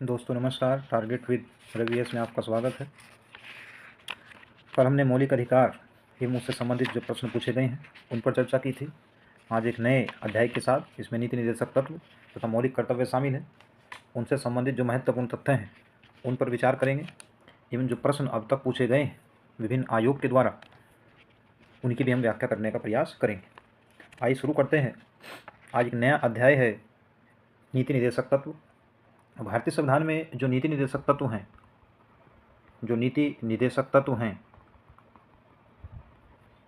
दोस्तों नमस्कार। Target with Ravi में आपका स्वागत है। कल हमने मौलिक अधिकार एवं उससे संबंधित जो प्रश्न पूछे गए हैं उन पर चर्चा की थी। आज एक नए अध्याय के साथ इसमें नीति निर्देशक तत्व तथा मौलिक कर्तव्य शामिल है। उनसे संबंधित जो महत्वपूर्ण तथ्य हैं उन पर विचार करेंगे एवं जो प्रश्न अब तक पूछे गए हैं विभिन्न आयोग के द्वारा उनकी भी हम व्याख्या करने का प्रयास करेंगे। आइए शुरू करते हैं। आज एक नया अध्याय है नीति निर्देशक तत्व। भारतीय संविधान में जो नीति निर्देशक तत्व हैं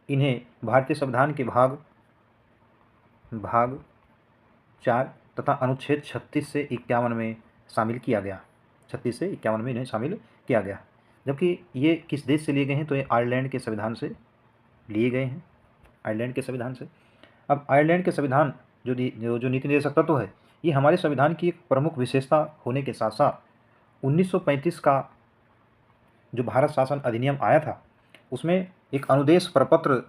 इन्हें भारतीय संविधान के भाग 4 तथा अनुच्छेद 36 से 51 में शामिल किया गया। 36 से 51 में इन्हें शामिल किया गया। जबकि ये किस देश से लिए गए हैं तो ये आयरलैंड के संविधान से लिए गए हैं। आयरलैंड के संविधान से। अब आयरलैंड के संविधान जो नीति निर्देशक तत्व है ये हमारे संविधान की एक प्रमुख विशेषता होने के साथ साथ 1935 का जो भारत शासन अधिनियम आया था उसमें एक अनुदेश प्रपत्र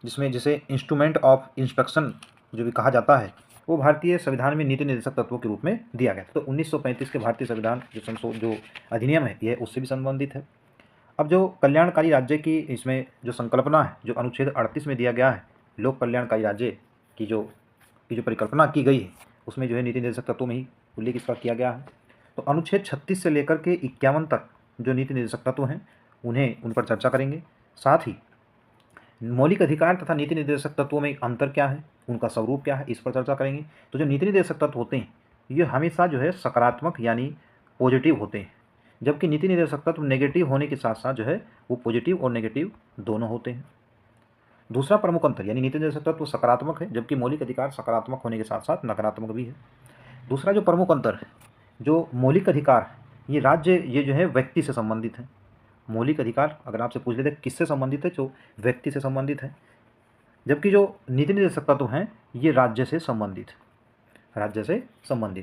जिसे इंस्ट्रूमेंट ऑफ इंस्पेक्शन जो भी कहा जाता है वो भारतीय संविधान में नीति निर्देशक तत्वों के रूप में दिया गया। तो 1935 के भारतीय संविधान जो अधिनियम है ये उससे भी संबंधित है। अब जो कल्याणकारी राज्य की इसमें जो संकल्पना है जो अनुच्छेद 38 में दिया गया है, लोक कल्याणकारी राज्य की जो परिकल्पना की गई है उसमें जो है नीति निर्देशक तत्वों में ही उल्लेख इसका किया गया है। तो अनुच्छेद 36 से लेकर के 51 तक जो नीति निर्देशक तत्व हैं उन पर चर्चा करेंगे। साथ ही मौलिक अधिकार तथा नीति निर्देशक तत्वों में अंतर क्या है, उनका स्वरूप क्या है, इस पर चर्चा करेंगे। तो जो नीति निर्देशक तत्व होते हैं ये हमेशा जो है सकारात्मक यानी पॉजिटिव होते हैं, जबकि नीति निर्देशक तत्व नेगेटिव होने के साथ साथ जो है वो पॉजिटिव और नेगेटिव दोनों होते हैं। दूसरा प्रमुख अंतर यानी नीति निर्देशक तत्व सकारात्मक है जबकि मौलिक अधिकार सकारात्मक होने के साथ साथ नकारात्मक भी है। दूसरा जो प्रमुख अंतर है जो मौलिक अधिकार ये जो है व्यक्ति से संबंधित है। मौलिक अधिकार अगर आपसे पूछ लेते किससे संबंधित है, जो व्यक्ति से संबंधित है, जबकि जो नीति निर्देशक तत्व हैं ये राज्य से संबंधित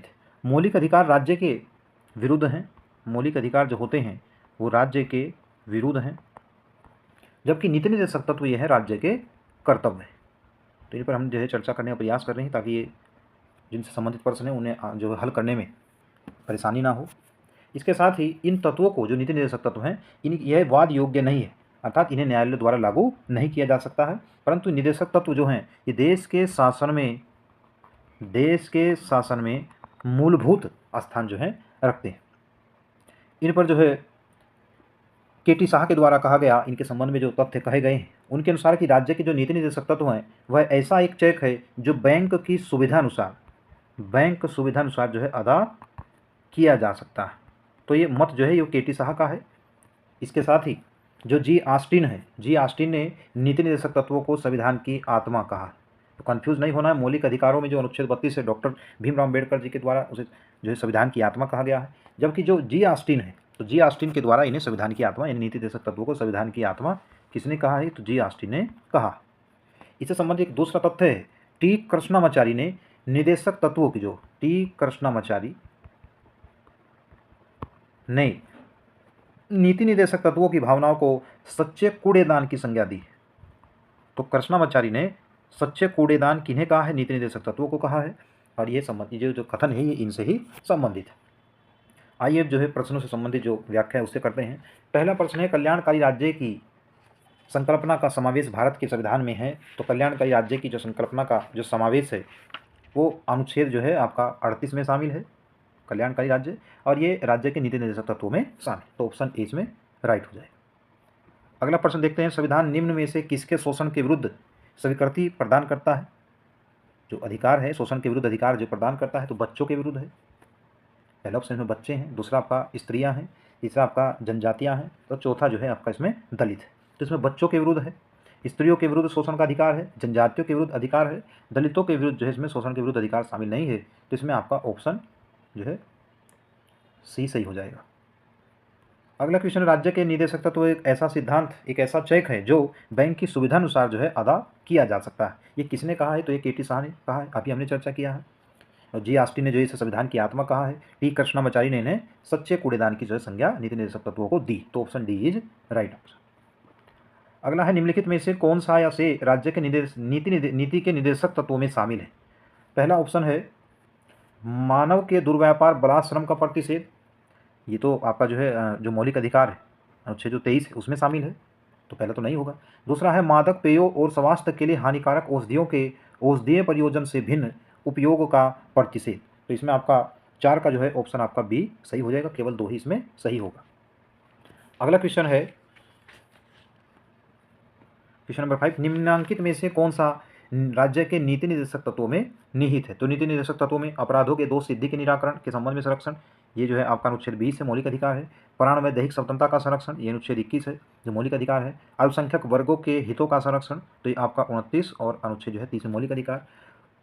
है। मौलिक अधिकार राज्य के विरुद्ध हैं। मौलिक अधिकार जो होते हैं वो राज्य के विरुद्ध हैं, जबकि नीति निर्देशक तत्व ये है राज्य के कर्तव्य है। तो इन पर हम जो है चर्चा करने का प्रयास कर रहे हैं ताकि ये जिनसे संबंधित प्रश्न है उन्हें जो हल करने में परेशानी ना हो। इसके साथ ही इन तत्वों को जो नीति निर्देशक तत्व हैं यह वाद योग्य नहीं है, अर्थात इन्हें न्यायालय द्वारा लागू नहीं किया जा सकता है, परंतु निर्देशक तत्व जो हैं ये देश के शासन में मूलभूत स्थान जो है रखते हैं। इन पर जो है के.टी. शाह के द्वारा कहा गया, इनके संबंध में जो तथ्य कहे गए हैं उनके अनुसार कि राज्य के जो नीति निर्देशक तत्व हैं वह ऐसा एक चेक है जो बैंक सुविधा अनुसार जो है अदा किया जा सकता है। तो ये मत जो है ये के.टी. शाह का है। इसके साथ ही जो जी ऑस्टिन ने नीति निर्देशक तत्वों को संविधान की आत्मा कहा। तो कंफ्यूज नहीं होना है, मौलिक अधिकारों में जो अनुच्छेद 32 है डॉक्टर भीमराव अम्बेडकर जी के द्वारा उसे जो है संविधान की आत्मा कहा गया है, जबकि जो जी ऑस्टिन है तो जी ऑस्टिन के द्वारा इन्हें संविधान की आत्मा यानी नीति निर्देशक तत्वों को संविधान की आत्मा किसने कहा है, तो जी ऑस्टिन ने कहा। इससे संबंधित एक दूसरा तथ्य है टी कृष्णामाचारी ने निर्देशक तत्वों की नीति निर्देशक तत्वों की भावनाओं को सच्चे कूड़ेदान की संज्ञा दी। तो कृष्णामाचारी ने सच्चे कूड़ेदान किन्हें कहा है, नीति निर्देशक तत्वों को कहा है, और ये संबंधित जो कथन है ये इनसे ही संबंधित है। आइए जो है प्रश्नों से संबंधित जो व्याख्या है उससे करते हैं। पहला प्रश्न है कल्याणकारी राज्य की संकल्पना का समावेश भारत के संविधान में है। तो कल्याणकारी राज्य की जो संकल्पना का जो समावेश है वो अनुच्छेद जो है आपका 38 में शामिल है, कल्याणकारी राज्य, और ये राज्य के नीति निर्देशक तत्वों में शामिल। तो ऑप्शन ए इसमें राइट हो जाएगा। अगला प्रश्न देखते हैं संविधान निम्न में से किसके शोषण के विरुद्ध स्वीकृति प्रदान करता है। जो अधिकार है शोषण के विरुद्ध अधिकार जो प्रदान करता है तो बच्चों के विरुद्ध है। पहला ऑप्शन में बच्चे हैं, दूसरा आपका स्त्रियां हैं, तीसरा आपका जनजातियां हैं, तो चौथा जो है आपका इसमें दलित है। तो इसमें बच्चों के विरुद्ध है, स्त्रियों के विरुद्ध शोषण का अधिकार है, जनजातियों के विरुद्ध अधिकार है, दलितों के विरुद्ध जो है इसमें शोषण के विरुद्ध अधिकार शामिल नहीं है। तो इसमें आपका ऑप्शन जो है सी सही हो जाएगा। अगला क्वेश्चन, राज्य के निर्देशक तत्व एक ऐसा सिद्धांत, एक ऐसा चेक है जो बैंक की सुविधा अनुसार जो है अदा किया जा सकता है। ये किसने कहा है, तो ये के.टी. शाह ने कहा है, अभी हमने चर्चा किया है। और जी ऑस्टिन ने जो इसे संविधान की आत्मा कहा है। टी कृष्णामाचारी ने इन्हें सच्चे कूड़ेदान की जो है संज्ञा नीति निर्देशक तत्वों को दी। तो option D is right answer. अगला है निम्नलिखित में से कौन सा या से राज्य के नीति के निर्देशक तत्वों में शामिल है। पहला ऑप्शन है मानव के दुर्व्यापार बलात्श्रम का प्रतिषेध, ये तो आपका जो है जो मौलिक अधिकार है अनुच्छेद जो 23 है उसमें शामिल है, तो पहला तो नहीं होगा। दूसरा है मादक पेयों और स्वास्थ्य के लिए हानिकारक औषधियों के औषधीय प्रयोजन से भिन्न उपयोग का प्रतिषेध। तो इसमें आपका 4 का जो है ऑप्शन आपका बी सही हो जाएगा, केवल 2 ही इसमें सही होगा। अगला क्वेश्चन है क्वेश्चन नंबर 5, निम्नलिखित में से कौन सा राज्य के नीति निर्देशक तत्वों में निहित है? तो नीति निर्देशक तत्वों में अपराधों के दोष सिद्धि के निराकरण के संबंध में संरक्षण, ये जो है आपका अनुच्छेद 20 है, मौलिक अधिकार है। प्राण व दैहिक स्वतंत्रता का संरक्षण, ये अनुच्छेद 21 है, जो मौलिक अधिकार है। अल्पसंख्यक वर्गों के हितों का संरक्षण, तो ये आपका 29 और अनुच्छेद जो है 30 मौलिक अधिकार।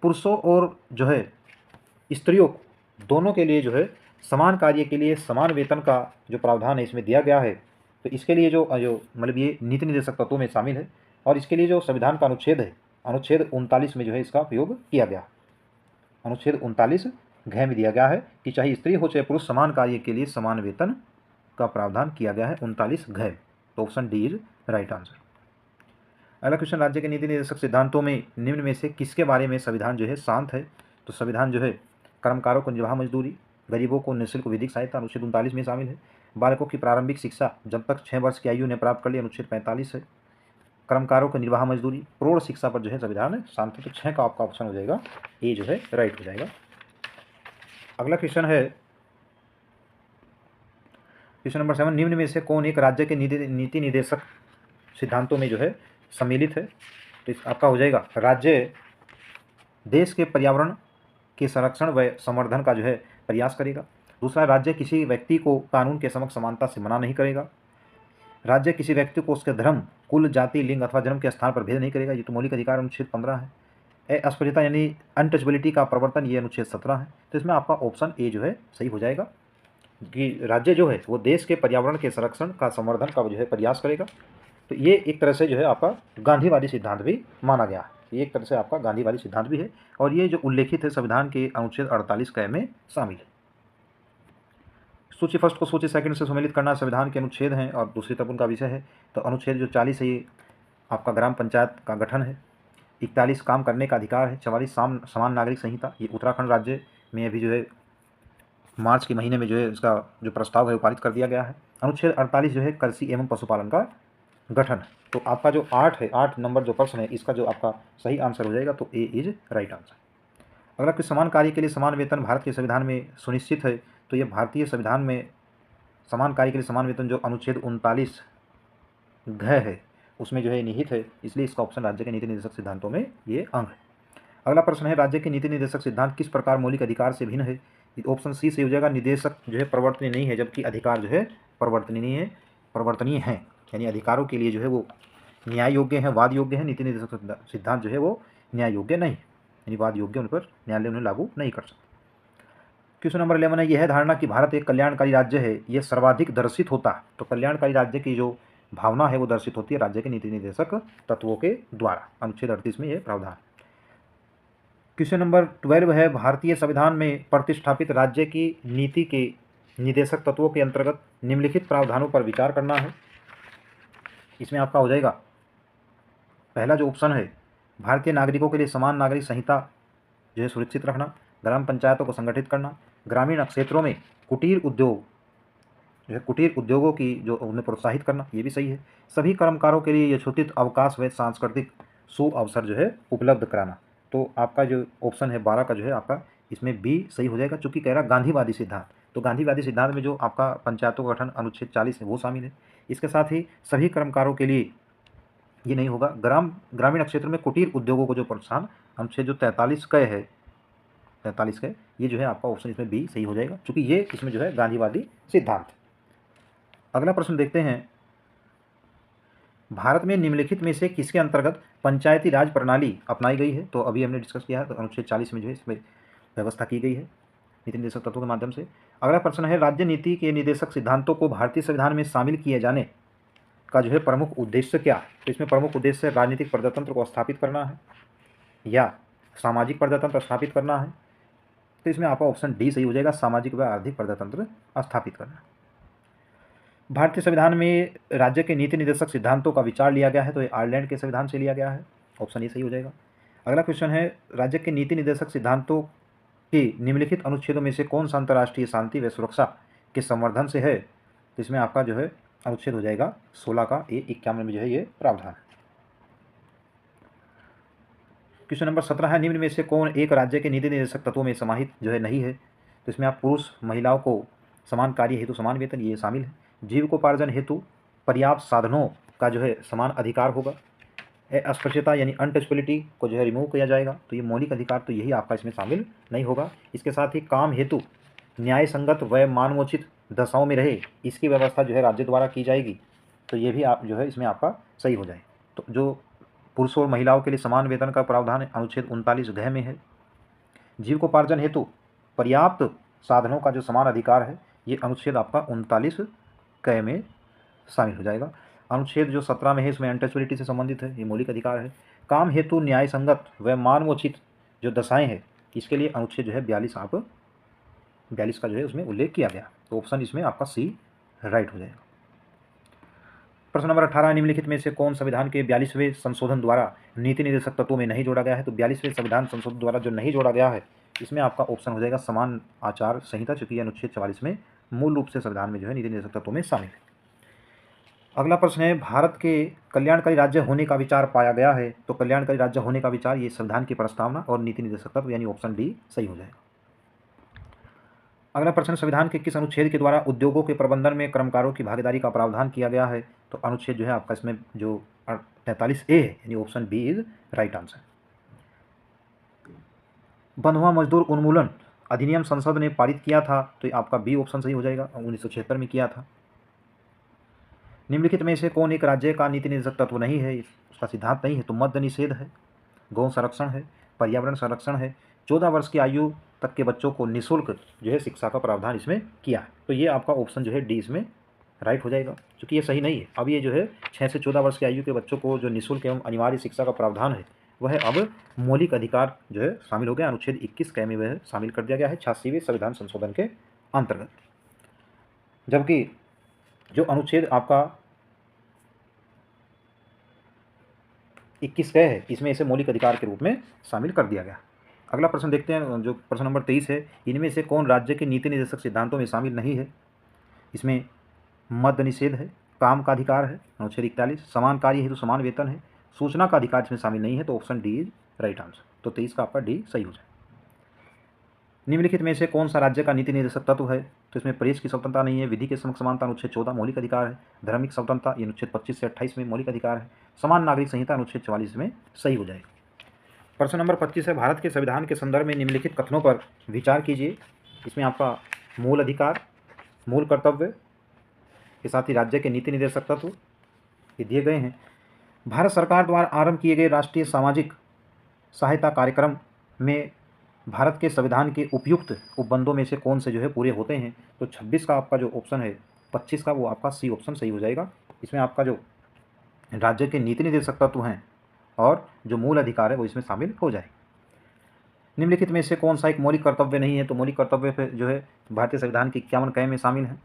पुरुषों और जो है स्त्रियों दोनों के लिए जो है समान कार्य के लिए समान वेतन का जो प्रावधान है इसमें दिया गया है। तो इसके लिए जो जो मतलब ये नीति निर्देशक तत्वों में शामिल है, और इसके लिए जो संविधान का अनुच्छेद है, अनुच्छेद 39 में जो है इसका उपयोग किया गया। अनुच्छेद 39 घ में दिया गया है कि चाहे स्त्री हो चाहे पुरुष, समान कार्य के लिए समान वेतन का प्रावधान किया गया है 39 घ। तो option D is right answer. अगला क्वेश्चन, राज्य के नीति निर्देशक सिद्धांतों में निम्न में से किसके बारे में संविधान जो है शांत है? तो संविधान जो है कर्मकारों को निर्वाह मजदूरी, गरीबों को निःशुल्क विधिक सहायता अनुच्छेद 39 में शामिल है। बालकों की प्रारंभिक शिक्षा जब तक 6 वर्ष की आयु ने प्राप्त कर ली अनुच्छेद 45 है। कर्मकारों को निर्वाह मजदूरी, प्रौढ़ शिक्षा पर जो है संविधान शांत है। तो 6 का आपका ऑप्शन हो जाएगा, ये जो है राइट हो जाएगा। अगला क्वेश्चन है क्वेश्चन नंबर 7, निम्न में से कौन एक राज्य के नीति निर्देशक सिद्धांतों में जो है सम्मिलित है? तो आपका हो जाएगा, राज्य देश के पर्यावरण के संरक्षण व संवर्धन का जो है प्रयास करेगा। दूसरा, राज्य किसी व्यक्ति को कानून के समक्ष समानता से मना नहीं करेगा। राज्य किसी व्यक्ति को उसके धर्म, कुल, जाति, लिंग अथवा जन्म के स्थान पर भेद नहीं करेगा, ये तो मौलिक अधिकार अनुच्छेद 15 है। अस्पृश्यता यानी अनटचबिलिटी का प्रवर्तन, ये अनुच्छेद 17 है। तो इसमें आपका ऑप्शन ए जो है सही हो जाएगा कि राज्य जो है वो देश के पर्यावरण के संरक्षण का संवर्धन का जो है प्रयास करेगा। तो ये एक तरह से जो है आपका गांधीवादी सिद्धांत भी माना गया है, ये एक तरह से आपका गांधीवादी सिद्धांत भी है, और ये जो उल्लेखित है संविधान के अनुच्छेद 48 क में शामिल है। सूची फर्स्ट को सूची सेकंड से सम्मिलित करना संविधान के अनुच्छेद हैं और दूसरी तरफ उनका विषय है। तो अनुच्छेद जो 40 है ये आपका ग्राम पंचायत का गठन है। 41 काम करने का अधिकार है। 44 समान नागरिक संहिता, ये उत्तराखंड राज्य में अभी जो है मार्च के महीने में जो है इसका जो प्रस्ताव है वो पारित कर दिया गया है। अनुच्छेद 48 जो है कृषि एवं पशुपालन का गठन। तो आपका जो 8 है, 8 नंबर जो प्रश्न है इसका जो आपका सही आंसर हो जाएगा, तो ए इज राइट आंसर। अगला कि समान कार्य के लिए समान वेतन भारत के संविधान में सुनिश्चित है। तो ये भारतीय संविधान में समान कार्य के लिए समान वेतन जो अनुच्छेद 39 घ है उसमें जो है निहित है, इसलिए इसका ऑप्शन राज्य के नीति निर्देशक सिद्धांतों में ये अंग है। अगला प्रश्न है, राज्य के नीति निर्देशक सिद्धांत किस प्रकार मौलिक अधिकार से भिन्न है? ऑप्शन सी से हो जाएगा, निदेशक जो है परिवर्तनीय नहीं है, जबकि अधिकार जो है परिवर्तनीय है, यानी अधिकारों के लिए जो है वो न्याय योग्य है, वाद योग्य है। नीति निर्देशक सिद्धांत जो है वो न्याय योग्य नहीं, यानी वाद योग्य, उन पर न्यायालय उन्हें लागू नहीं कर सकता। क्वेश्चन नंबर 11 है, यह धारणा कि भारत एक कल्याणकारी राज्य है यह सर्वाधिक दर्शित होता। तो कल्याणकारी राज्य की जो भावना है वो दर्शित होती है राज्य के नीति निर्देशक तत्वों के द्वारा। अनुच्छेद 38 में यह प्रावधान। क्वेश्चन नंबर 12 है, भारतीय संविधान में प्रतिष्ठापित राज्य की नीति के निर्देशक तत्वों के अंतर्गत निम्नलिखित प्रावधानों पर विचार करना है। इसमें आपका हो जाएगा पहला जो ऑप्शन है, भारतीय नागरिकों के लिए समान नागरिक संहिता जो है सुरक्षित रखना, ग्राम पंचायतों को संगठित करना, ग्रामीण क्षेत्रों में कुटीर उद्योग जो है कुटीर उद्योगों की जो उन्हें प्रोत्साहित करना, ये भी सही है। सभी कर्मकारों के लिए यथोचित अवकाश व सांस्कृतिक शुभ अवसर जो है उपलब्ध कराना। तो आपका जो ऑप्शन है 12 का जो है आपका इसमें बी सही हो जाएगा, चूँकि कह रहा गांधीवादी सिद्धांत। तो गांधीवादी सिद्धांत में जो आपका पंचायतों का गठन अनुच्छेद 40 है वो शामिल है। इसके साथ ही सभी कर्मकारों के लिए ये नहीं होगा। ग्रामीण क्षेत्र में कुटीर उद्योगों को जो प्रोत्साहन, अनुच्छेद जो 43 क है, 43 क, ये जो है आपका ऑप्शन इसमें बी सही हो जाएगा, क्योंकि ये इसमें जो है गांधीवादी सिद्धांत। अगला प्रश्न देखते हैं, भारत में निम्नलिखित में से किसके अंतर्गत पंचायती राज प्रणाली अपनाई गई है? तो अभी हमने डिस्कस किया है, तो अनुच्छेद 40 में जो है इसमें व्यवस्था की गई है नीति निर्देशक तत्वों के माध्यम से। अगला प्रश्न है, राज्य नीति के निर्देशक सिद्धांतों को भारतीय संविधान में शामिल किए जाने का जो है प्रमुख उद्देश्य क्या? तो इसमें प्रमुख उद्देश्य राजनीतिक प्रजातंत्र को स्थापित करना है या सामाजिक प्रजातंत्र स्थापित करना है। तो इसमें आपका ऑप्शन डी सही हो जाएगा, सामाजिक व आर्थिक प्रजातंत्र स्थापित करना। भारतीय संविधान में राज्य के नीति निर्देशक सिद्धांतों का विचार लिया गया है, तो ये आयरलैंड के संविधान से लिया गया है, ऑप्शन ए सही हो जाएगा। अगला क्वेश्चन है, राज्य के नीति निर्देशक सिद्धांतों के निम्नलिखित अनुच्छेदों में से कौन सा अंतर्राष्ट्रीय शांति व सुरक्षा के संवर्धन से है, तो इसमें आपका जो है अनुच्छेद हो जाएगा 16 का ए 51 में जो है ये प्रावधान। क्वेश्चन नंबर 17 है, निम्न में से कौन एक राज्य के नीति निर्देशक तत्वों में समाहित जो है नहीं है? तो इसमें आप पुरुष महिलाओं को समान कार्य हेतु समान वेतन, ये शामिल है। जीविकोपार्जन हेतु पर्याप्त साधनों का जो है समान अधिकार होगा। अस्पृश्यता यानी अनटचबिलिटी को जो है रिमूव किया जाएगा, तो ये मौलिक अधिकार, तो यही आपका इसमें शामिल नहीं होगा। इसके साथ ही काम हेतु न्याय संगत व मानवोचित दशाओं में रहे, इसकी व्यवस्था जो है राज्य द्वारा की जाएगी, तो ये भी आप जो है इसमें आपका सही हो जाए। तो जो पुरुषों और महिलाओं के लिए समान वेतन का प्रावधान अनुच्छेद 39 घ में है। जीविकोपार्जन हेतु पर्याप्त साधनों का जो समान अधिकार है, ये अनुच्छेद आपका 39 क में शामिल हो जाएगा। अनुच्छेद जो 17 में है, इसमें अनटचबिलिटी से संबंधित है, ये मौलिक अधिकार है। काम हेतु न्याय संगत व मानवोचित जो दशाएं हैं, इसके लिए अनुच्छेद जो है 42 का जो है उसमें उल्लेख किया गया, तो ऑप्शन इसमें आपका सी राइट हो जाएगा। प्रश्न नंबर 18, निम्नलिखित में से कौन संविधान के 42वें संशोधन द्वारा नीति निर्देशक तत्वों में नहीं जोड़ा गया है? तो 42वें संविधान संशोधन द्वारा जो नहीं जोड़ा गया है, इसमें आपका ऑप्शन हो जाएगा समान आचार संहिता, चूंकि अनुच्छेद 44 में मूल रूप से संविधान में जो है नीति निर्देशक तत्वों में शामिल है। अगला प्रश्न है, भारत के कल्याणकारी राज्य होने का विचार पाया गया है? तो कल्याणकारी राज्य होने का विचार, ये संविधान की प्रस्तावना और नीति निर्देशक तत्व, यानी ऑप्शन डी सही हो जाएगा। अगला प्रश्न, संविधान के किस अनुच्छेद के द्वारा उद्योगों के प्रबंधन में कर्मकारों की भागीदारी का प्रावधान किया गया है? तो अनुच्छेद जो है आपका इसमें जो 43 ए है, यानी option B is right answer. बंधुआ मजदूर उन्मूलन अधिनियम संसद ने पारित किया था, तो आपका बी ऑप्शन सही हो जाएगा, 1976 में किया था। निम्नलिखित में से कौन एक राज्य का नीति निर्देशक तत्व नहीं है, उसका सिद्धांत नहीं है? तो मद्य निषेध है, गौ संरक्षण है, पर्यावरण संरक्षण है, 14 वर्ष की आयु तक के बच्चों को निःशुल्क जो है शिक्षा का प्रावधान इसमें किया है, तो ये आपका ऑप्शन जो है डी इसमें राइट हो जाएगा, क्योंकि ये सही नहीं है। अब ये जो है 6 से 14 वर्ष की आयु के बच्चों को जो निःशुल्क एवं अनिवार्य शिक्षा का प्रावधान है, वह अब मौलिक अधिकार जो है शामिल हो गया, अनुच्छेद 21 क में वह शामिल कर दिया गया है 86वें संविधान संशोधन के अंतर्गत। जबकि जो अनुच्छेद आपका 21 क है, इसमें इसे मौलिक अधिकार के रूप में शामिल कर दिया गया। अगला प्रश्न देखते हैं, जो प्रश्न नंबर 23 है, इनमें से कौन राज्य के नीति निर्देशक सिद्धांतों में शामिल नहीं है? इसमें मद्य निषेध है, काम का अधिकार है अनुच्छेद 41, समान कार्य हेतु समान वेतन है, सूचना का अधिकार इसमें शामिल नहीं है, तो option D is right answer. तो 23 का आपका डी सही हो जाए। निम्नलिखित में से कौन सा राज्य का नीति निर्देशक तत्व है? तो इसमें प्रेस की स्वतंत्रता नहीं है, विधि के समक्ष समानता अनुच्छेद 14 मौलिक अधिकार है, धार्मिक स्वतंत्रता ये अनुच्छेद 25 से 28 में मौलिक अधिकार है, समान नागरिक संहिता अनुच्छेद 44 में सही हो जाएगा। प्रश्न नंबर 25 है, भारत के संविधान के संदर्भ में निम्नलिखित कथनों पर विचार कीजिए। इसमें आपका मूल अधिकार, मूल कर्तव्य के साथ ही राज्य के नीति निर्देशक तत्व ये दिए गए हैं। भारत सरकार द्वारा आरंभ किए गए राष्ट्रीय सामाजिक सहायता कार्यक्रम में भारत के संविधान के उपयुक्त उपबंधों में से कौन से जो है पूरे होते हैं? तो 26 का आपका जो ऑप्शन है 25 का, वो आपका सी ऑप्शन सही हो जाएगा। इसमें आपका जो राज्य के नीति निर्देशक तत्व हैं और जो मूल अधिकार है वो इसमें शामिल हो जाए। निम्नलिखित में से कौन सा एक मौलिक कर्तव्य नहीं है? तो मौलिक कर्तव्य पे जो है भारतीय संविधान के 51 क में शामिल है,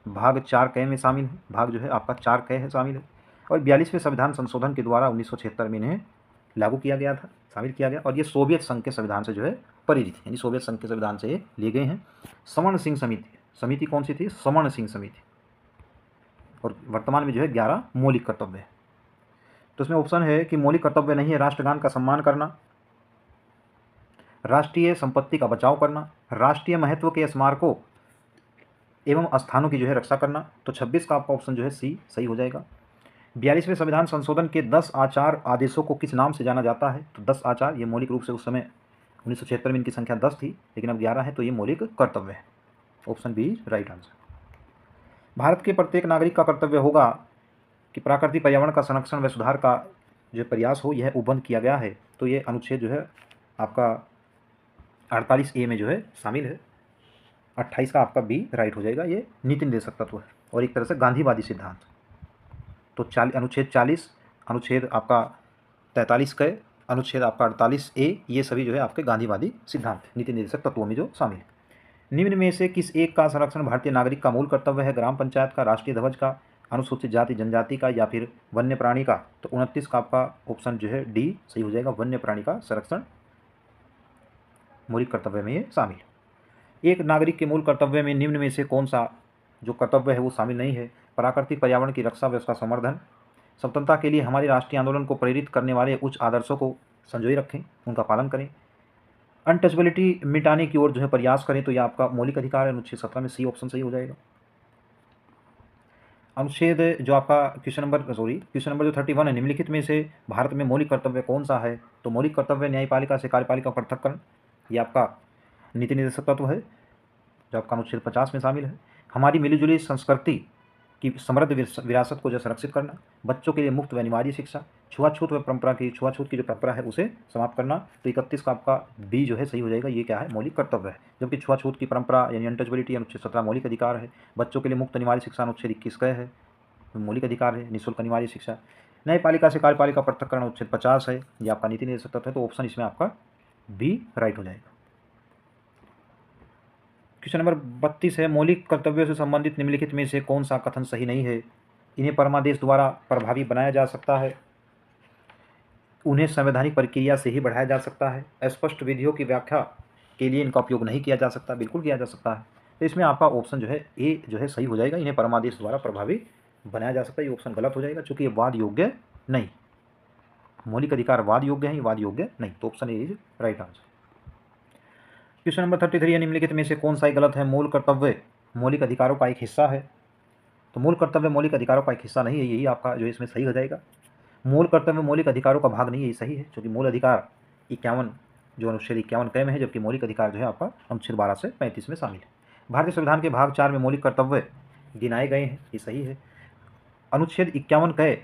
भाग 4 क में शामिल है, भाग जो है आपका 4 क है शामिल है, और 42वें संविधान संशोधन के द्वारा 1976 में इन्हें लागू किया गया था, शामिल किया गया, और ये सोवियत संघ के संविधान से जो है परिचित है, यानी सोवियत संघ के संविधान से लिए गए हैं। समर्ण सिंह समिति, समिति कौन सी थी? समर्ण सिंह समिति, और वर्तमान में जो है 11 मौलिक कर्तव्य है। तो इसमें ऑप्शन है कि मौलिक कर्तव्य नहीं है राष्ट्रगान का सम्मान करना, राष्ट्रीय संपत्ति का बचाव करना, राष्ट्रीय महत्व के स्मारकों एवं स्थानों की जो है रक्षा करना, तो 26 का आपका ऑप्शन जो है सी सही हो जाएगा। 42वें संविधान संशोधन के 10 आचार आदेशों को किस नाम से जाना जाता है? तो 10 आचार ये मौलिक रूप से उस समय 1976 में इनकी संख्या 10 थी, लेकिन अब 11 है, तो ये मौलिक कर्तव्य है, option B right answer. Bharat के प्रत्येक नागरिक का कर्तव्य होगा कि प्राकृतिक पर्यावरण का संरक्षण व सुधार का जो प्रयास हो, यह उपबंध किया गया है, तो ये अनुच्छेद जो है आपका 48 ए में जो है शामिल है। 28 का आपका बी राइट हो जाएगा, ये नीति निर्देशक तत्व है और एक तरह से गांधीवादी सिद्धांत। तो अनुच्छेद 40, अनुच्छेद आपका 43 क, अनुच्छेद आपका 48 ए, ये सभी जो है आपके गांधीवादी सिद्धांत नीति निर्देशक तत्वों में जो शामिल है। निम्न में से किस एक का संरक्षण भारतीय नागरिक का मूल कर्तव्य है? ग्राम पंचायत का, राष्ट्रीय ध्वज का, अनुसूचित जाति जनजाति का, या फिर वन्य प्राणी का? तो 29 का आपका ऑप्शन जो है डी सही हो जाएगा, वन्य प्राणी का संरक्षण मौलिक कर्तव्य में ये शामिल। एक नागरिक के मूल कर्तव्य में निम्न में से कौन सा जो कर्तव्य है वो शामिल नहीं है? प्राकृतिक पर्यावरण की रक्षा व उसका संवर्धन, स्वतंत्रता के लिए हमारे राष्ट्रीय आंदोलन को प्रेरित करने वाले उच्च आदर्शों को संजोए रखें, उनका पालन करें, अनटचेबिलिटी मिटाने की ओर जो है प्रयास करें। तो ये आपका मौलिक अधिकार है, अनुच्छेद 17 में सी ऑप्शन सही हो जाएगा। अनुच्छेद जो आपका क्वेश्चन नंबर जो 31 है, निम्नलिखित में से भारत में मौलिक कर्तव्य कौन सा है? तो मौलिक कर्तव्य न्यायपालिका से कार्यपालिका पृथक्करण, ये आपका नीति निर्देशक तत्व है जो आपका अनुच्छेद 50 में शामिल है। हमारी मिलीजुली संस्कृति की समृद्ध विरासत को जो संरक्षित करना, बच्चों के लिए मुफ्त व अनिवार्य शिक्षा, छुआछूत की जो परंपरा है उसे समाप्त करना। तो 31 का आपका बी जो है सही हो जाएगा। ये क्या है? मौलिक कर्तव्य है। जबकि छुआछूत की परंपरा यानी अनटचेबिलिटी अनुच्छेद 17 मौलिक अधिकार है। बच्चों के लिए मुफ्त अनिवार्य शिक्षा अनुच्छेद 21 का है, मौलिक अधिकार है, निःशुल्क अनिवार्य शिक्षा। न्यायपालिका से कार्यपालिका पृथक्करण अनुच्छेद 50 है, ये आपका नीति निर्देशक तत्व है। तो ऑप्शन इसमें आपका बी राइट हो जाएगा। क्वेश्चन नंबर 32 है, मौलिक कर्तव्यों से संबंधित निम्नलिखित में से कौन सा कथन सही नहीं है? इन्हें परमादेश द्वारा प्रभावी बनाया जा सकता है, उन्हें संवैधानिक प्रक्रिया से ही बढ़ाया जा सकता है, स्पष्ट विधियों की व्याख्या के लिए इनका उपयोग नहीं किया जा सकता, बिल्कुल किया जा सकता है। तो इसमें आपका ऑप्शन जो है ए जो है सही हो जाएगा। इन्हें परमादेश द्वारा प्रभावी बनाया जा सकता है, ये ऑप्शन गलत हो जाएगा क्योंकि ये वाद योग्य नहीं। मौलिक अधिकार वाद योग्य है, ये वाद योग्य नहीं। तो option A is right answer. Question number 33 निम्नलिखित में से कौन सा गलत है? मूल कर्तव्य मौलिक अधिकारों का एक हिस्सा है। तो मूल कर्तव्य मौलिक अधिकारों का एक हिस्सा नहीं है, यही आपका जो इसमें सही हो जाएगा। मूल कर्तव्य मौलिक अधिकारों का भाग नहीं है, ये सही है क्योंकि मूल अधिकार 51 जो अनुच्छेद 51 क में है, जबकि मौलिक अधिकार जो है आपका अनुच्छेद 12 से 35 में शामिल है। भारतीय संविधान के भाग 4 में मौलिक कर्तव्य गिनाए गए हैं, ये सही है। अनुच्छेद 51 क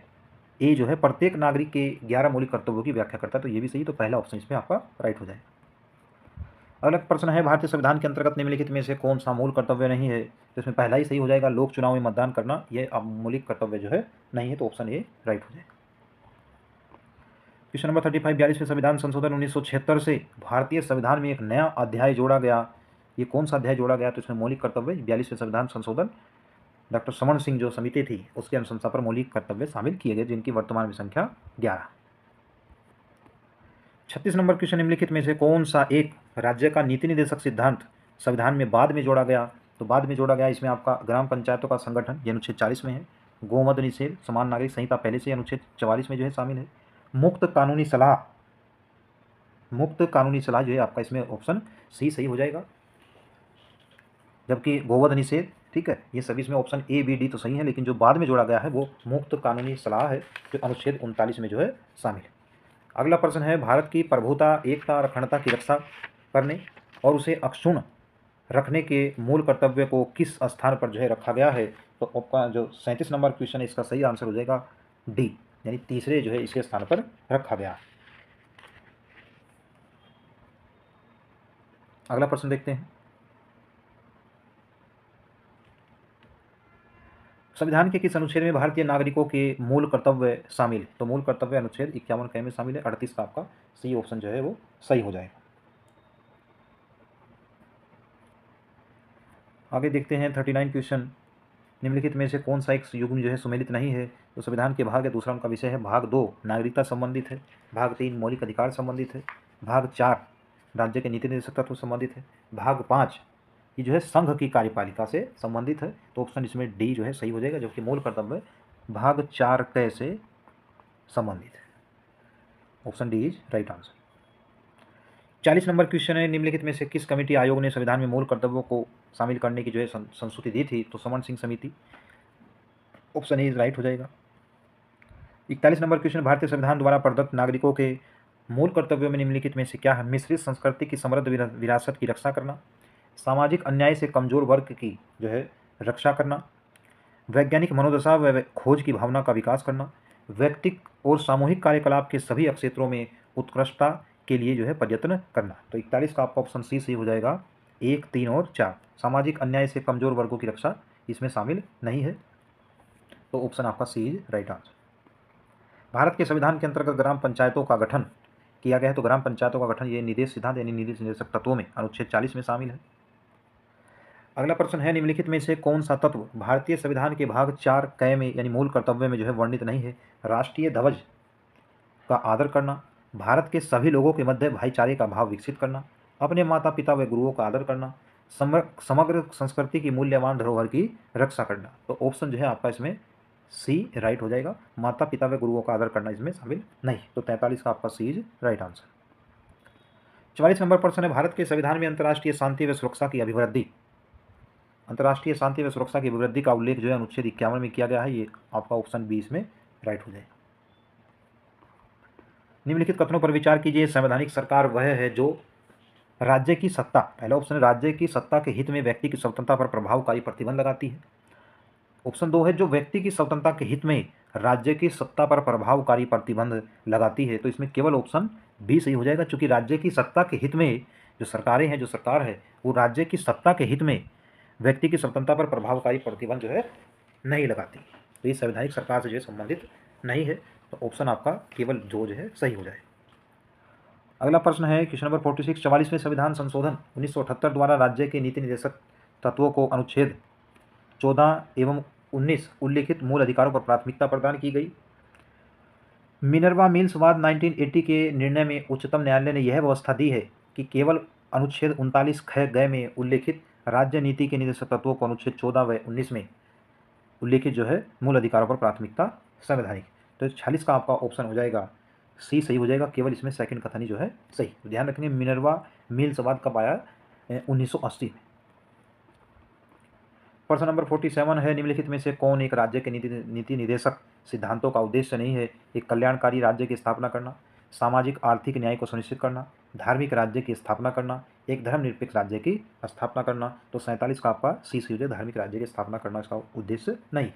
ए जो है प्रत्येक नागरिक के 11 मौलिक कर्तव्यों की व्याख्या करता है, तो ये भी सही। तो पहला ऑप्शन इसमें आपका राइट हो जाएगा। अगला प्रश्न है, भारतीय संविधान के अंतर्गत निम्नलिखित में से कौन सा मूल कर्तव्य नहीं है? तो इसमें पहला ही सही हो जाएगा, लोक चुनाव में मतदान करना, यह अब मौलिक कर्तव्य जो है नहीं है। तो ऑप्शन ए राइट हो जाएगा। क्वेश्चन नंबर 35 42वें संविधान संशोधन 1976 से भारतीय संविधान में एक नया अध्याय जोड़ा गया, ये कौन सा अध्याय जोड़ा गया? तो इसमें मौलिक कर्तव्य 42वें संविधान संशोधन डॉक्टर समन सिंह जो समिति थी उसके अनुशंसा पर मौलिक कर्तव्य शामिल किए गए, जिनकी वर्तमान में संख्या 11। 36 नंबर क्वेश्चन, निम्नलिखित में से कौन सा एक राज्य का नीति निर्देशक सिद्धांत संविधान में बाद में जोड़ा गया? तो बाद में जोड़ा गया इसमें आपका ग्राम पंचायतों का संगठन, ये अनुच्छेद 40 में है। गोवध निषेध, समान नागरिक संहिता पहले से अनुच्छेद 44 में जो है शामिल है। मुफ्त कानूनी सलाह जो है आपका इसमें ऑप्शन सी सही हो जाएगा। जबकि गोवध निषेध, ठीक है, ये सभी इसमें ऑप्शन ए बी डी तो सही है, लेकिन जो बाद में जोड़ा गया है वो मुफ्त कानूनी सलाह है जो अनुच्छेद 39 में जो है शामिल है। अगला प्रश्न है, भारत की प्रभुता, एकता और अखंडता की रक्षा करने और उसे अक्षुण्ण रखने के मूल कर्तव्य को किस स्थान पर जो है रखा गया है? तो आपका जो 37 नंबर क्वेश्चन है इसका सही आंसर हो जाएगा डी, यानी तीसरे जो है इसके स्थान पर रखा गया। अगला प्रश्न देखते हैं, संविधान के किस अनुच्छेद में भारतीय नागरिकों के मूल कर्तव्य शामिल है? तो मूल कर्तव्य अनुच्छेद 51 क में शामिल है। 38 का आपका सी ऑप्शन जो है वो सही हो जाएगा। आगे देखते हैं 39 क्वेश्चन, निम्नलिखित में से कौन सा एक युग्म जो है सुमेलित नहीं है? तो संविधान के भाग है, दूसरा उनका विषय है। भाग 2 नागरिकता संबंधित है, भाग 3 मौलिक अधिकार संबंधित है, भाग 4 राज्य के नीति निर्देशक तत्व संबंधित है, भाग 5 ये जो है संघ की कार्यपालिका से संबंधित है। तो ऑप्शन इसमें डी जो है सही हो जाएगा, जबकि मूल कर्तव्य भाग 4 क से संबंधित है। Option D is right answer. 40 number question है, निम्नलिखित में से किस कमेटी आयोग ने संविधान में मूल कर्तव्यों को शामिल करने की जो है संस्तुति दी थी? तो समन सिंह समिति, ऑप्शन ए इज राइट हो जाएगा। 41 नंबर क्वेश्चन, भारतीय संविधान द्वारा प्रदत्त नागरिकों के मूल कर्तव्यों में निम्नलिखित में से क्या है? मिश्रित संस्कृति की समृद्ध विरासत की रक्षा करना, सामाजिक अन्याय से कमजोर वर्ग की जो है रक्षा करना, वैज्ञानिक मनोदशा व खोज की भावना का विकास करना, व्यक्तिक और सामूहिक कार्यकलाप के सभी क्षेत्रों में उत्कृष्टता के लिए जो है प्रयत्न करना। तो 41 का आपका ऑप्शन सी सही हो जाएगा। 1, 3 और 4 सामाजिक अन्याय से कमजोर वर्गों की रक्षा इसमें शामिल नहीं है। तो ऑप्शन आपका सी इज राइट आंसर। भारत के संविधान के अंतर्गत ग्राम पंचायतों का गठन किया गया है। तो ग्राम पंचायतों का गठन ये निदेश सिद्धांत यानी नीति निर्देशक तत्वों में अनुच्छेद 40 में शामिल है। अगला प्रश्न है, निम्नलिखित में से कौन सा तत्व भारतीय संविधान के भाग 4 क में यानी मूल कर्तव्य में जो है वर्णित नहीं है? राष्ट्रीय ध्वज का आदर करना, भारत के सभी लोगों के मध्य भाईचारे का भाव विकसित करना, अपने माता पिता व गुरुओं का आदर करना, समग्र संस्कृति की मूल्यवान धरोहर की रक्षा करना। तो ऑप्शन जो है आपका इसमें सी राइट हो जाएगा। माता पिता व गुरुओं का आदर करना इसमें शामिल नहीं। तो 43 का आपका सी इज राइट आंसर। 44 नंबर प्रश्न है, भारत के संविधान में अंतर्राष्ट्रीय शांति व सुरक्षा की अभिवृद्धि, अंतर्राष्ट्रीय शांति व सुरक्षा की अभिवृद्धि का उल्लेख जो है अनुच्छेद 51 में किया गया है। ये आपका ऑप्शन बी इसमें राइट हो जाएगा। निम्नलिखित कथनों पर विचार कीजिए। संवैधानिक सरकार वह है जो राज्य की सत्ता, पहला ऑप्शन है राज्य की सत्ता के हित में व्यक्ति की स्वतंत्रता पर प्रभावकारी प्रतिबंध लगाती है। ऑप्शन 2 है जो व्यक्ति की स्वतंत्रता के हित में राज्य की सत्ता पर प्रभावकारी प्रतिबंध लगाती है। तो इसमें केवल ऑप्शन बी सही हो जाएगा, क्योंकि राज्य की सत्ता के हित में जो सरकारें हैं, जो सरकार है वो राज्य की सत्ता के हित में व्यक्ति की स्वतंत्रता पर प्रभावकारी प्रतिबंध जो है नहीं लगाती। तो ये संवैधानिक सरकार से जो है संबंधित नहीं है। तो ऑप्शन आपका केवल जो है सही हो जाए। अगला प्रश्न है क्वेश्चन नंबर 46, 44वें संविधान संशोधन 1978 द्वारा राज्य के नीति निर्देशक तत्वों को अनुच्छेद 14 एवं 19 उल्लिखित मूल अधिकारों पर प्राथमिकता प्रदान की गई। मिनर्वा मिल्स वाद 1980 के निर्णय में उच्चतम न्यायालय ने यह व्यवस्था दी है कि केवल अनुच्छेद 39 ख ग में उल्लिखित राज्य नीति के निर्देशक तत्वों को अनुच्छेद 14 व 19 में उल्लिखित जो है मूल अधिकारों पर प्राथमिकता संवैधानिक। तो 46 का आपका ऑप्शन हो जाएगा सी सही हो जाएगा। केवल इसमें सेकंड कथन ही जो है सही। तो ध्यान रखेंगे मिनर्वा मिल्स वाद कब आया, 1980 में। प्रश्न नंबर 47 है, निम्नलिखित में से कौन एक राज्य के नीति निर्देशक सिद्धांतों का उद्देश्य नहीं है। एक कल्याणकारी राज्य की स्थापना करना, सामाजिक आर्थिक न्याय को सुनिश्चित करना, धार्मिक राज्य की स्थापना करना, एक धर्मनिरपेक्ष राज्य की स्थापना करना। तो 47 का आपका सी सही हो जाएगा, धार्मिक राज्य की स्थापना करना इसका उद्देश्य नहीं।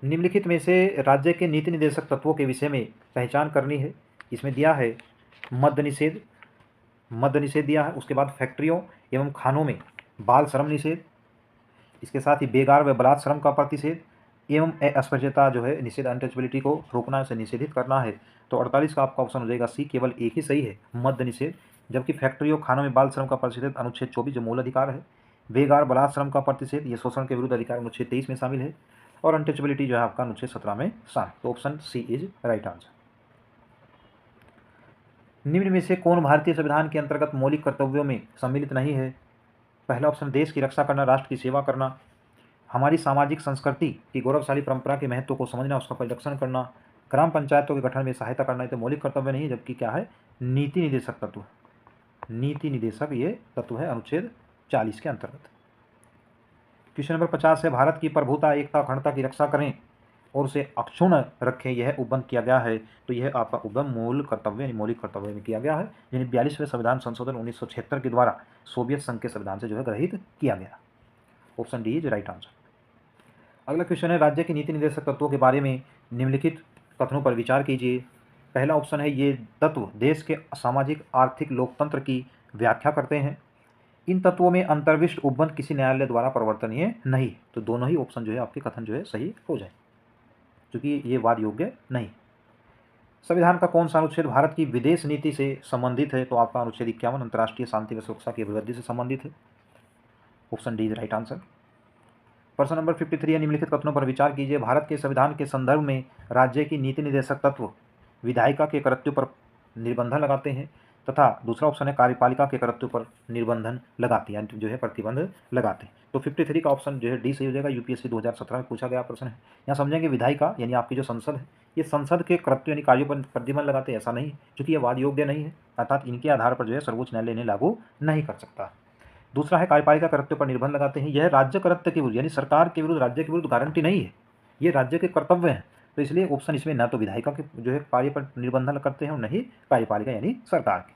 निम्नलिखित में से राज्य के नीति निर्देशक तत्वों के विषय में पहचान करनी है। इसमें दिया है मद्य निषेध दिया है। उसके बाद फैक्ट्रियों एवं खानों में बाल श्रम निषेध, इसके साथ ही बेगार व बलात् श्रम का प्रतिषेध एवं अस्पृश्यता जो है निषेध, अनटचबिलिटी को रोकना, से निषेधित करना है। तो 48 का आपका ऑप्शन हो जाएगा सी, केवल एक ही सही है, मद्य निषेध। जबकि फैक्ट्रियों खानों में बाल श्रम का प्रतिषेध अनुच्छेद 24 जो मूल अधिकार है, बेगार बलात् श्रम का प्रतिषेध ये शोषण के विरुद्ध अधिकार अनुच्छेद 23 में शामिल है, और अनटचबिलिटी जो है आपका अनुच्छेद 17 में शामिल। तो option C is right answer. निम्न में से कौन भारतीय संविधान के अंतर्गत मौलिक कर्तव्यों में सम्मिलित नहीं है। पहला ऑप्शन देश की रक्षा करना, राष्ट्र की सेवा करना, हमारी सामाजिक संस्कृति की गौरवशाली परंपरा के महत्व को समझना, उसका परिरक्षण करना, ग्राम पंचायतों के गठन में सहायता करना। ये तो मौलिक कर्तव्य नहीं है, जबकि क्या है, नीति निर्देशक तत्व, नीति निर्देशक ये तत्व है अनुच्छेद 40 के अंतर्गत। क्वेश्चन नंबर 50 है, भारत की प्रभुता, एकता, अखंडता की रक्षा करें और उसे अक्षुण्ण रखें, यह उपबंध किया गया है। तो यह आपका उपबंध मूल कर्तव्य यानी मौलिक कर्तव्य में किया गया है, यानी 42वें संविधान संशोधन 1976 के द्वारा सोवियत संघ के संविधान से जो है ग्रहित किया गया। Option D is right answer. अगला क्वेश्चन है, राज्य के नीति निर्देशक तत्वों के बारे में निम्नलिखित कथनों पर विचार कीजिए। पहला ऑप्शन है, ये तत्व देश के सामाजिक आर्थिक लोकतंत्र की व्याख्या करते हैं। इन तत्वों में अंतर्विष्ट उपबंध किसी न्यायालय द्वारा परिवर्तनीय नहीं। तो दोनों ही ऑप्शन जो है आपके कथन जो है सही हो जाए, क्योंकि ये वाद योग्य नहीं। संविधान का कौन सा अनुच्छेद भारत की विदेश नीति से संबंधित है। तो आपका अनुच्छेद 51 अंतर्राष्ट्रीय शांति व सुरक्षा की अभिवृद्धि से संबंधित है। Option D is right answer. प्रश्न नंबर 53 है, निम्नलिखित कथनों पर विचार कीजिए। भारत के संविधान के संदर्भ में राज्य की नीति निर्देशक तत्व विधायिका के कर्तव्य पर निर्बंधन लगाते हैं, तथा दूसरा ऑप्शन है कार्यपालिका के कर्तव्य पर निर्बंधन लगाती है, जो है प्रतिबंध लगाते हैं। तो 53 का ऑप्शन जो है डी सही हो जाएगा। यूपीएससी 2017 में पूछा गया प्रश्न है। यहाँ समझेंगे विधायिका यानी आपकी जो संसद है, ये संसद के कर्तव्य यानी कार्यों पर प्रतिबंध लगाते हैं, ऐसा नहीं, क्योंकि ये वाद योग्य नहीं है, अर्थात इनके आधार पर जो है सर्वोच्च न्यायालय इन्हें लागू नहीं कर सकता। दूसरा है कार्यपालिका कर्तव्य पर निर्बंध लगाते हैं, यह राज्य कर्तव्य के विरुद्ध यानी सरकार के विरुद्ध, राज्य के विरुद्ध गारंटी नहीं है, ये राज्य के कर्तव्य हैं। तो इसलिए ऑप्शन इसमें न तो विधायिका के जो है कार्य पर निर्बंधन करते हैं और न ही कार्यपालिका यानी सरकार के।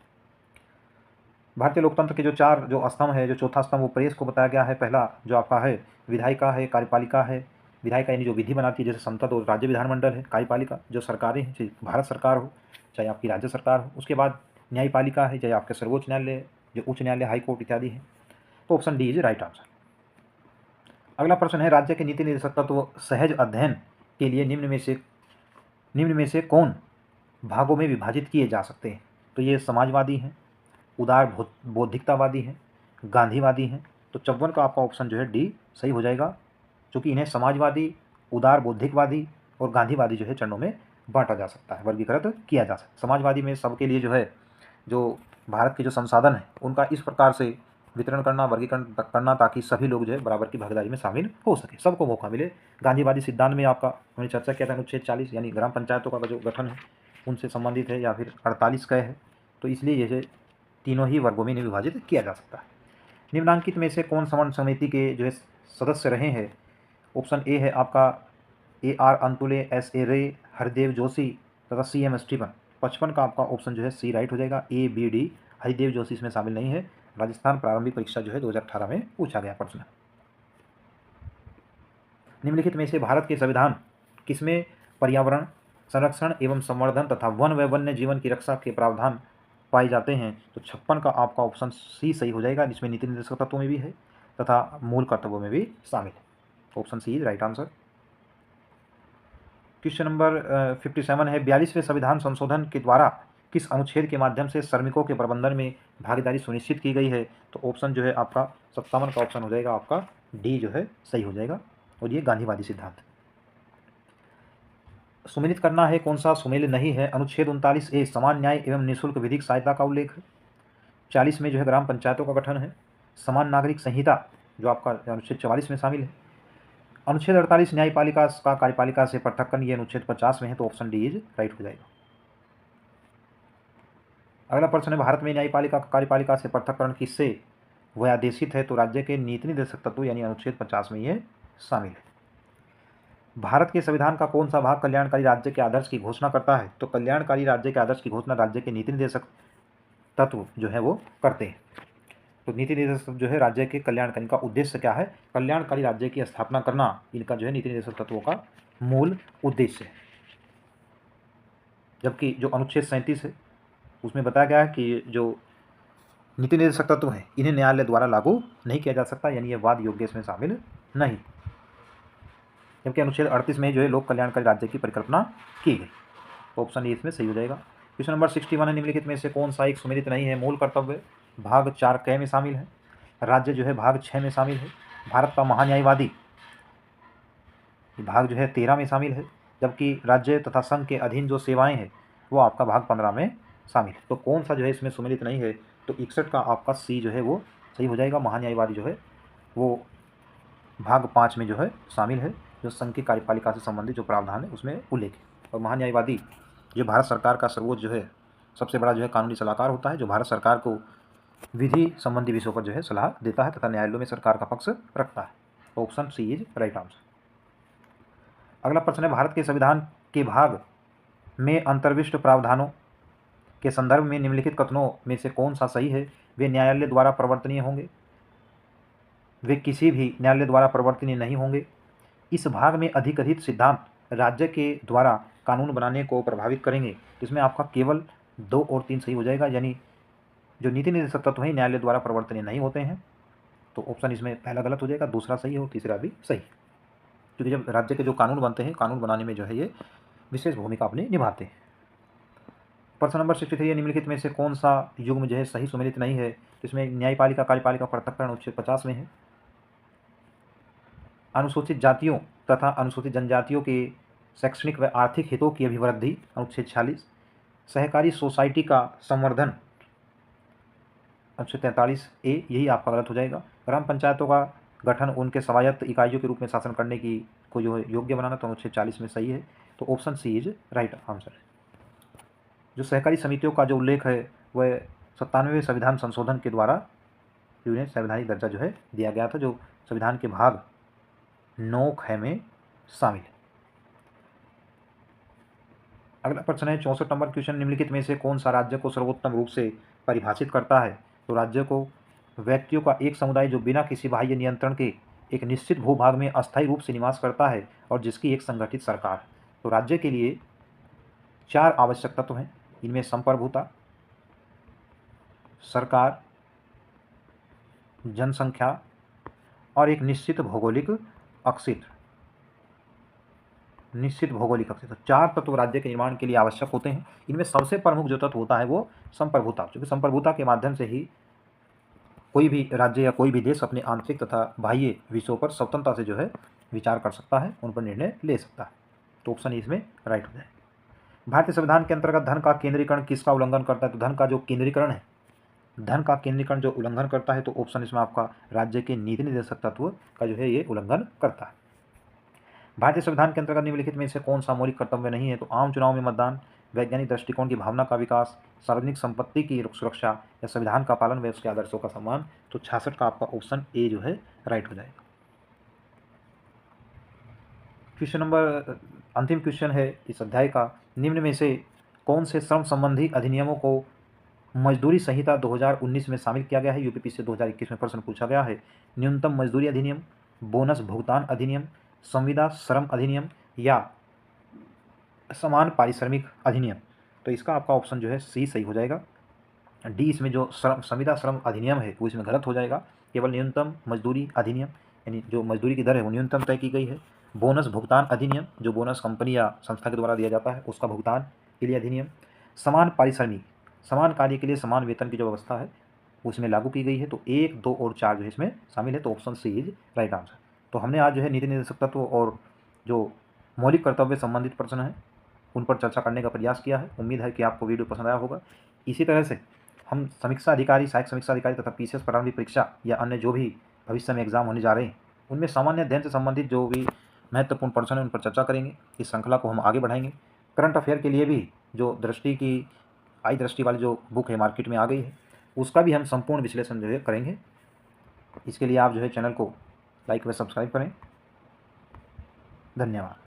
भारतीय लोकतंत्र के जो चार जो स्तंभ है, जो चौथा स्तंभ वो प्रेस को बताया गया है। पहला जो आपका है विधायिका है, कार्यपालिका है, विधायिका यानी जो विधि बनाती है जैसे संसद और राज्य विधानमंडल है, कार्यपालिका जो सरकारें हैं, चाहे भारत सरकार हो चाहे आपकी राज्य सरकार हो। उसके बाद न्यायपालिका है, चाहे आपके सर्वोच्च न्यायालय, जो उच्च न्यायालय, हाईकोर्ट इत्यादि है। तो option D is right answer. अगला प्रश्न है, राज्य के नीति निर्देशक तत्व सहज अध्ययन के लिए निम्न में से कौन भागों में विभाजित किए जा सकते हैं। तो ये समाजवादी हैं, उदार बौद्धिकतावादी हैं, गांधीवादी हैं। तो 54 का आपका ऑप्शन जो है डी सही हो जाएगा, क्योंकि इन्हें समाजवादी, उदार बौद्धिकवादी और गांधीवादी जो है चरणों में बांटा जा सकता है, वर्गीकृत किया जा सकता है। समाजवादी में सबके लिए जो है जो भारत के जो संसाधन हैं उनका इस प्रकार से वितरण करना, वर्गीकरण करना, ताकि सभी लोग जो है बराबर की भागीदारी में शामिल हो सके, सबको मौका मिले। गांधीवादी सिद्धांत में आपका हमने चर्चा किया था अनुच्छेद 40 यानी ग्राम पंचायतों का जो गठन है उनसे संबंधित है, या फिर 48 का है, तो इसलिए जैसे तीनों ही वर्गों में इन्हें विभाजित किया जा सकता है। निम्नांकित में से कौन समन्वय समिति के जो है सदस्य रहे हैं? ऑप्शन ए है आपका AR अंतुले, SA रे, हरिदेव जोशी तथा CM स्टीफन। 55 का आपका ऑप्शन जो है सी राइट हो जाएगा। ABD हरिदेव जोशी इसमें शामिल नहीं है। राजस्थान प्रारंभिक परीक्षा जो है 2018 में पूछा गया प्रश्न। निम्नलिखित में से भारत के संविधान किसमें पर्यावरण संरक्षण एवं संवर्धन तथा वन व वन्य जीवन की रक्षा के प्रावधान पाए जाते हैं? तो 56 का आपका ऑप्शन सी सही हो जाएगा, जिसमें नीति निर्देशक तत्वों में भी है तथा मूल कर्तव्यों में भी शामिल है। Option C is right answer. Question number 57 है, 42वें संविधान संशोधन के द्वारा किस अनुच्छेद के माध्यम से श्रमिकों के प्रबंधन में भागीदारी सुनिश्चित की गई है? तो ऑप्शन जो है आपका 57 का ऑप्शन हो जाएगा, आपका डी जो है सही हो जाएगा, और ये गांधीवादी सिद्धांत। सुमेलित करना है, कौन सा सुमेलित नहीं है? अनुच्छेद 39A समान न्याय एवं निःशुल्क विधिक सहायता का उल्लेख है। 40 में जो है ग्राम पंचायतों का गठन है। समान नागरिक संहिता जो आपका अनुच्छेद 44 में शामिल है। अनुच्छेद 48 न्यायपालिका का कार्यपालिका से पृथक्करण, ये अनुच्छेद 50 में है, तो ऑप्शन डी इज राइट हो जाएगा। अगला प्रश्न है, भारत में न्यायपालिका का कार्यपालिका से पृथक्करण किससे व्यादेशित है? तो राज्य के नीति निर्देशक तत्व यानी अनुच्छेद 50 में ये शामिल है। भारत के संविधान का कौन सा भाग कल्याणकारी राज्य के आदर्श की घोषणा करता है? तो कल्याणकारी राज्य के आदर्श की घोषणा राज्य के नीति निर्देशक तत्व जो है वो करते हैं। तो नीति निर्देशक जो है राज्य के कल्याणकारी का उद्देश्य क्या है? कल्याणकारी राज्य की स्थापना करना, इनका जो है नीति निर्देशक तत्वों का मूल उद्देश्य है। जबकि जो अनुच्छेद 37 है उसमें बताया गया है कि जो नीति निर्देशक तत्व हैं इन्हें न्यायालय द्वारा लागू नहीं किया जा सकता, यानी ये वाद योग्य इसमें शामिल नहीं। जबकि अनुच्छेद 38 में जो है लोक कल्याणकारी राज्य की परिकल्पना की गई, तो ऑप्शन ए इसमें सही हो जाएगा। क्वेश्चन नंबर 61 है, निम्नलिखित में से कौन सा एक सुमेलित नहीं है? मूल कर्तव्य भाग 4 क में शामिल है, राज्य जो है भाग 6 में शामिल है, भारत का महान्यायवादी भाग जो है 13 में शामिल है, जबकि राज्य तथा संघ के अधीन जो सेवाएं हैं वो आपका भाग 15 में शामिल है। तो कौन सा जो है इसमें सुमेलित नहीं है? तो 61 का आपका सी जो है वो सही हो जाएगा। महान्यायवादी जो है वो भाग 5 में जो है शामिल है, जो संघ की कार्यपालिका से संबंधित जो प्रावधान है उसमें उल्लेख है। और महान्यायवादी जो भारत सरकार का सर्वोच्च जो है सबसे बड़ा जो है कानूनी सलाहकार होता है, जो भारत सरकार को विधि संबंधी विषयों पर जो है सलाह देता है तथा न्यायालयों में सरकार का पक्ष रखता है। Option C is right answer. अगला प्रश्न है, भारत के संविधान के भाग में अंतर्विष्ट प्रावधानों के संदर्भ में निम्नलिखित कथनों में से कौन सा सही है? वे न्यायालय द्वारा प्रवर्तनीय होंगे, वे किसी भी न्यायालय द्वारा प्रवर्तनीय नहीं होंगे, इस भाग में अधिकथित सिद्धांत राज्य के द्वारा कानून बनाने को प्रभावित करेंगे। इसमें आपका केवल 2 और 3 सही हो जाएगा, यानी जो नीति निर्देशक तत्व हैं न्यायालय द्वारा प्रवर्तनीय नहीं होते हैं, तो ऑप्शन इसमें पहला गलत हो जाएगा, दूसरा सही हो, तीसरा भी सही, क्योंकि जब राज्य के जो कानून बनते हैं कानून बनाने में जो है ये विशेष भूमिका अपनी निभाते हैं। प्रश्न नंबर 63 है, निम्नलिखित में से कौन सा युग्म जो है सही सुमेलित नहीं है? इसमें न्यायपालिका कार्यपालिका पृथक्करण अनुच्छेद 50 में है, अनुसूचित जातियों तथा अनुसूचित जनजातियों के शैक्षणिक व आर्थिक हितों की अभिवृद्धि अनुच्छेद 46, सहकारी सोसाइटी का संवर्धन अनुच्छेद 43A, यही आपका गलत हो जाएगा। ग्राम पंचायतों का गठन उनके स्वायत्त इकाइयों के रूप में शासन करने की को जो है योग्य बनाना, तो अनुच्छेद 40 में सही है, तो option C is right answer. जो सहकारी समितियों का जो उल्लेख है वह 97वें संविधान संशोधन के द्वारा उन्हें संवैधानिक दर्जा जो है दिया गया था, जो संविधान के भाग 9 ख में शामिल है। अगला प्रश्न है 64 नंबर क्वेश्चन, निम्नलिखित में से कौन सा राज्य को सर्वोत्तम रूप से परिभाषित करता है? तो राज्य को व्यक्तियों का एक समुदाय जो बिना किसी बाह्य नियंत्रण के एक निश्चित भूभाग में अस्थायी रूप से निवास करता है और जिसकी एक संगठित सरकार। तो राज्य के लिए 4 आवश्यक तत्व हैं, इनमें संप्रभुता, सरकार, जनसंख्या और एक निश्चित भौगोलिक अक्षेत्र। निश्चित भौगोलिक अक्षेत्र 4 तत्व राज्य के निर्माण के लिए आवश्यक होते हैं। इनमें सबसे प्रमुख जो तत्व होता है वो संप्रभुता, क्योंकि संप्रभुता के माध्यम से ही कोई भी राज्य या कोई भी देश अपने आंतरिक तथा बाह्य विषयों पर स्वतंत्रता से जो है विचार कर सकता है, उन पर निर्णय ले सकता है। तो ऑप्शन इसमें राइट हो जाए। भारतीय संविधान के अंतर्गत धन का केंद्रीकरण किसका उल्लंघन करता है? तो धन का जो केंद्रीकरण है धन का केंद्रीकरण जो उल्लंघन करता है, तो ऑप्शन इसमें आपका राज्य के नीति निर्देशक तत्व का जो है ये उल्लंघन करता है। भारतीय संविधान के अंतर्गत निम्नलिखित में से कौन सा मौलिक कर्तव्य नहीं है? तो आम चुनाव में मतदान, वैज्ञानिक दृष्टिकोण की भावना का विकास, सार्वजनिक संपत्ति की सुरक्षा या संविधान का पालन व उसके आदर्शों का सम्मान। तो 66 का आपका ऑप्शन ए जो है राइट हो जाएगा। क्वेश्चन नंबर अंतिम क्वेश्चन है इस अध्याय का, निम्न में से कौन से श्रम संबंधी अधिनियमों को मजदूरी संहिता 2019 में शामिल किया गया है? यूपीपी से 2021 में प्रश्न पूछा गया है। न्यूनतम मजदूरी अधिनियम, बोनस भुगतान अधिनियम, संविदा श्रम अधिनियम या समान पारिश्रमिक अधिनियम। तो इसका आपका ऑप्शन जो है सी सही हो जाएगा। डी इसमें जो संविदा श्रम अधिनियम है वो इसमें गलत हो जाएगा। केवल न्यूनतम मजदूरी अधिनियम यानी जो मजदूरी की दर है वो न्यूनतम तय की गई है। बोनस भुगतान अधिनियम, जो बोनस कंपनी या संस्था के द्वारा दिया जाता है उसका भुगतान के लिए अधिनियम। समान पारिश्रमिक, समान कार्य के लिए समान वेतन की जो व्यवस्था है उसमें लागू की गई है। तो 1, 2 और 4 जो है इसमें शामिल है। तो option C is right answer. तो हमने आज जो है नीति निर्देशक तत्व और जो मौलिक कर्तव्य संबंधित प्रश्न हैं उन पर चर्चा करने का प्रयास किया है। उम्मीद है कि आपको वीडियो पसंद आया होगा। इसी तरह से हम समीक्षा अधिकारी, सहायक समीक्षा अधिकारी तथा पीसीएस प्रारंभिक परीक्षा या अन्य जो भी भविष्य में एग्जाम होने जा रहे हैं उनमें सामान्य अध्ययन से संबंधित जो भी महत्वपूर्ण प्रश्न है उन पर चर्चा करेंगे। इस श्रृंखला को हम आगे बढ़ाएंगे। करंट अफेयर के लिए भी जो दृष्टि की आई दृष्टि वाली जो बुक है मार्केट में आ गई है उसका भी हम संपूर्ण विश्लेषण जो है करेंगे। इसके लिए आप जो है चैनल को लाइक व सब्सक्राइब करें। धन्यवाद।